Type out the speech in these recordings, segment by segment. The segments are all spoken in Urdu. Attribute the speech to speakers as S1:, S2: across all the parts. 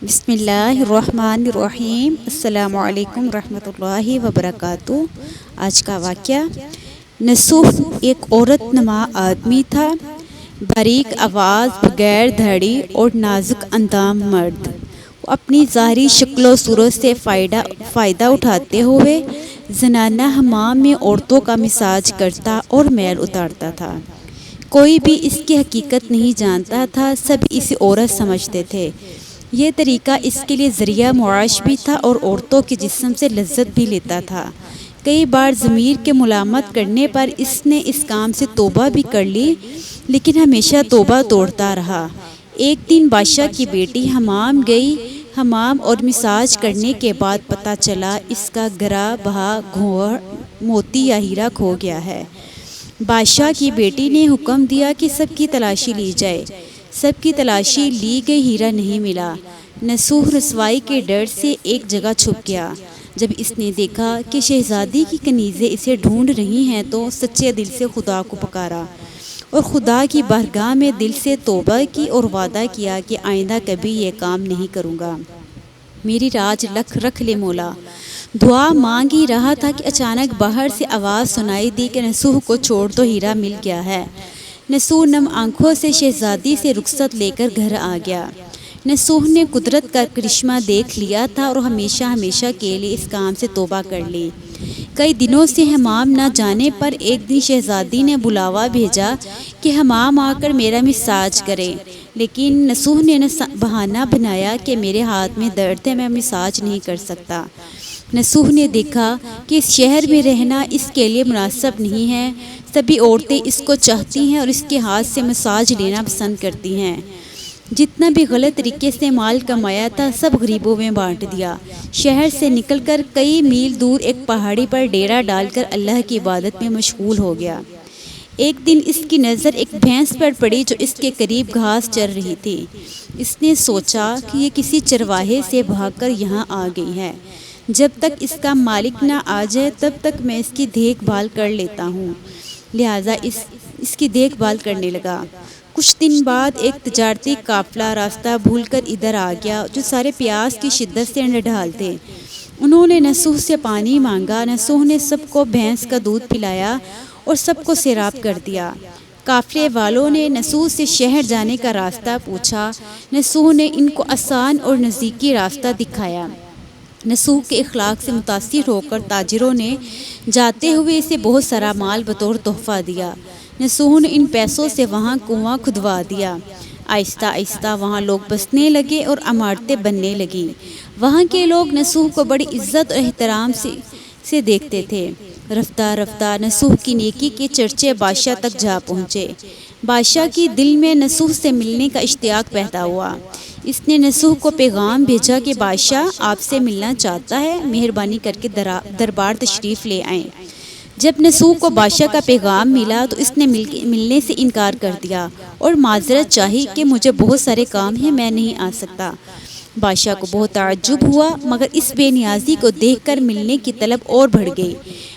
S1: بسم اللہ الرحمن الرحیم۔ السلام علیکم ورحمۃ اللہ وبرکاتہ۔ آج کا واقعہ، نصوح ایک عورت نما آدمی تھا، باریک آواز، بغیر دھڑی اور نازک اندام مرد۔ وہ اپنی ظاہری شکل و صورت سے فائدہ اٹھاتے ہوئے زنانہ حمام میں عورتوں کا مساج کرتا اور میل اتارتا تھا۔ کوئی بھی اس کی حقیقت نہیں جانتا تھا، سب اسے عورت سمجھتے تھے۔ یہ طریقہ اس کے لیے ذریعہ معاش بھی تھا اور عورتوں کے جسم سے لذت بھی لیتا تھا۔ کئی بار ضمیر کے ملامت کرنے پر اس نے اس کام سے توبہ بھی کر لی، لیکن ہمیشہ توبہ توڑتا رہا۔ ایک دن بادشاہ کی بیٹی حمام گئی۔ حمام اور مساج کرنے کے بعد پتہ چلا اس کا گرا بہا گھوڑ موتی یا ہیرا کھو گیا ہے۔ بادشاہ کی بیٹی نے حکم دیا کہ سب کی تلاشی لی جائے۔ سب کی تلاشی لی گئی، ہیرا نہیں ملا۔ نصوح رسوائی کے ڈر سے ایک جگہ چھپ گیا۔ جب اس نے دیکھا کہ شہزادی کی کنیزیں اسے ڈھونڈ رہی ہیں تو سچے دل سے خدا کو پکارا اور خدا کی بارگاہ میں دل سے توبہ کی اور وعدہ کیا کہ آئندہ کبھی یہ کام نہیں کروں گا۔ میری راج رکھ لے مولا۔ دعا مانگ ہی رہا تھا کہ اچانک باہر سے آواز سنائی دی کہ نصوح کو چھوڑ دو، ہیرا مل گیا ہے۔ نصوح نم آنکھوں سے شہزادی سے رخصت لے کر گھر آ گیا۔ نصوح نے قدرت کا کرشمہ دیکھ لیا تھا اور ہمیشہ ہمیشہ کے لیے اس کام سے توبہ کر لی۔ کئی دنوں سے حمام نہ جانے پر ایک دن شہزادی نے بلاوا بھیجا کہ حمام آ کر میرا مساج کرے، لیکن نصوح نے بہانہ بنایا کہ میرے ہاتھ میں درد ہے، میں مساج نہیں کر سکتا۔ نصوح نے دیکھا کہ اس شہر میں رہنا اس کے لیے مناسب نہیں ہے۔ سبھی عورتیں اس کو چاہتی ہیں اور اس کے ہاتھ سے مساج لینا پسند کرتی ہیں۔ جتنا بھی غلط طریقے سے مال کمایا تھا سب غریبوں میں بانٹ دیا۔ شہر سے نکل کر کئی میل دور ایک پہاڑی پر ڈیرا ڈال کر اللہ کی عبادت میں مشغول ہو گیا۔ ایک دن اس کی نظر ایک بھینس پر پڑی جو اس کے قریب گھاس چر رہی تھی۔ اس نے سوچا کہ یہ کسی چرواہے سے بھاگ کر یہاں آ گئی ہے۔ جب تک اس کا مالک نہ آ جائے تب تک میں اس کی دیکھ بھال کر لیتا ہوں، لہٰذا اس کی دیکھ بھال کرنے لگا۔ کچھ دن بعد ایک تجارتی قافلہ راستہ بھول کر ادھر آ گیا جو سارے پیاس کی شدت سے نڈھال تھے۔ انہوں نے نصوح سے پانی مانگا۔ نصوح نے سب کو بھینس کا دودھ پلایا اور سب کو سیراب کر دیا۔ قافلے والوں نے نصوح سے شہر جانے کا راستہ پوچھا۔ نصوح نے ان کو آسان اور نزدیکی راستہ دکھایا۔ نصوح کے اخلاق سے متاثر ہو کر تاجروں نے جاتے ہوئے اسے بہت سارا مال بطور تحفہ دیا۔ نصوح نے ان پیسوں سے وہاں کنواں کھدوا دیا۔ آہستہ آہستہ وہاں لوگ بسنے لگے اور عمارتیں بننے لگیں۔ وہاں کے لوگ نصوح کو بڑی عزت اور احترام سے دیکھتے تھے۔ رفتہ رفتہ نصوح کی نیکی کے چرچے بادشاہ تک جا پہنچے۔ بادشاہ کی دل میں نصوح سے ملنے کا اشتیاق پیدا ہوا۔ اس نے نصوح کو پیغام بھیجا کہ بادشاہ آپ سے ملنا چاہتا ہے، مہربانی کر کے دربار تشریف لے آئیں۔ جب نصوح کو بادشاہ کا پیغام ملا تو اس نے ملنے سے انکار کر دیا اور معذرت چاہی کہ مجھے بہت سارے کام ہیں، میں نہیں آ سکتا۔ بادشاہ کو بہت تعجب ہوا، مگر اس بے نیازی کو دیکھ کر ملنے کی طلب اور بڑھ گئی۔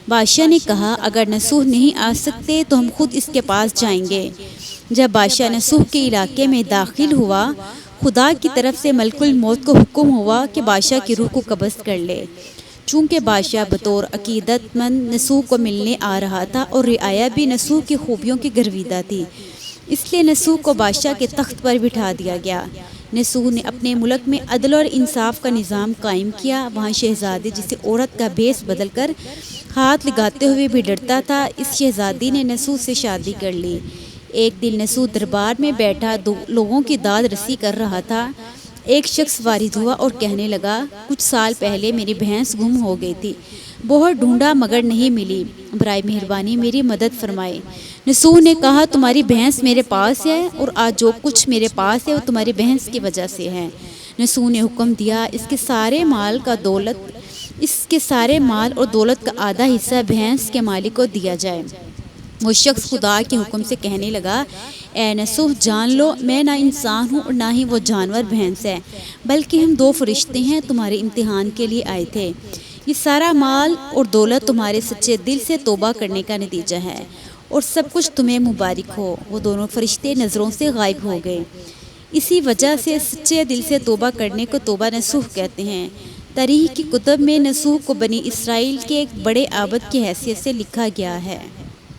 S1: بادشاہ نے کہا اگر نصوح نہیں آ سکتے تو ہم خود اس کے پاس جائیں گے۔ جب بادشاہ نصوح کے علاقے میں داخل ہوا، خدا کی طرف سے ملک الموت کو حکم ہوا کہ بادشاہ کی روح کو قبض کر لے۔ چونکہ بادشاہ بطور عقیدت مند نصوح کو ملنے آ رہا تھا اور رعایا بھی نصوح کی خوبیوں کی گرویدہ تھی، اس لیے نصوح کو بادشاہ کے تخت پر بٹھا دیا گیا۔ نصوح نے اپنے ملک میں عدل اور انصاف کا نظام قائم کیا۔ وہاں شہزادی جسے عورت کا بھیس بدل کر ہاتھ لگاتے ہوئے بھی ڈرتا تھا، اس شہزادی نے نصوح سے شادی کر لی۔ ایک دن نصوح دربار میں بیٹھا لوگوں کی داد رسی کر رہا تھا۔ ایک شخص وارد ہوا اور کہنے لگا کچھ سال پہلے میری بھینس گم ہو گئی تھی، بہت ڈھونڈا مگر نہیں ملی، برائے مہربانی میری مدد فرمائے۔ نصوح نے کہا تمہاری بھینس میرے پاس ہے اور آج جو کچھ میرے پاس ہے وہ تمہاری بھینس کی وجہ سے ہے۔ نصوح نے حکم دیا اس کے سارے مال اور دولت کا آدھا حصہ بھینس کے مالک کو دیا جائے۔ وہ شخص خدا کے حکم سے کہنے لگا اے نصوح جان لو میں نہ انسان ہوں اور نہ ہی وہ جانور بھینس ہے، بلکہ ہم دو فرشتے ہیں، تمہارے امتحان کے لیے آئے تھے۔ یہ سارا مال اور دولت تمہارے سچے دل سے توبہ کرنے کا نتیجہ ہے اور سب کچھ تمہیں مبارک ہو۔ وہ دونوں فرشتے نظروں سے غائب ہو گئے۔ اسی وجہ سے سچے دل سے توبہ کرنے کو توبہ نصوح کہتے ہیں۔ تاریخ کی کتب میں نصوح کو بنی اسرائیل کے ایک بڑے عابد کی حیثیت سے لکھا گیا ہے۔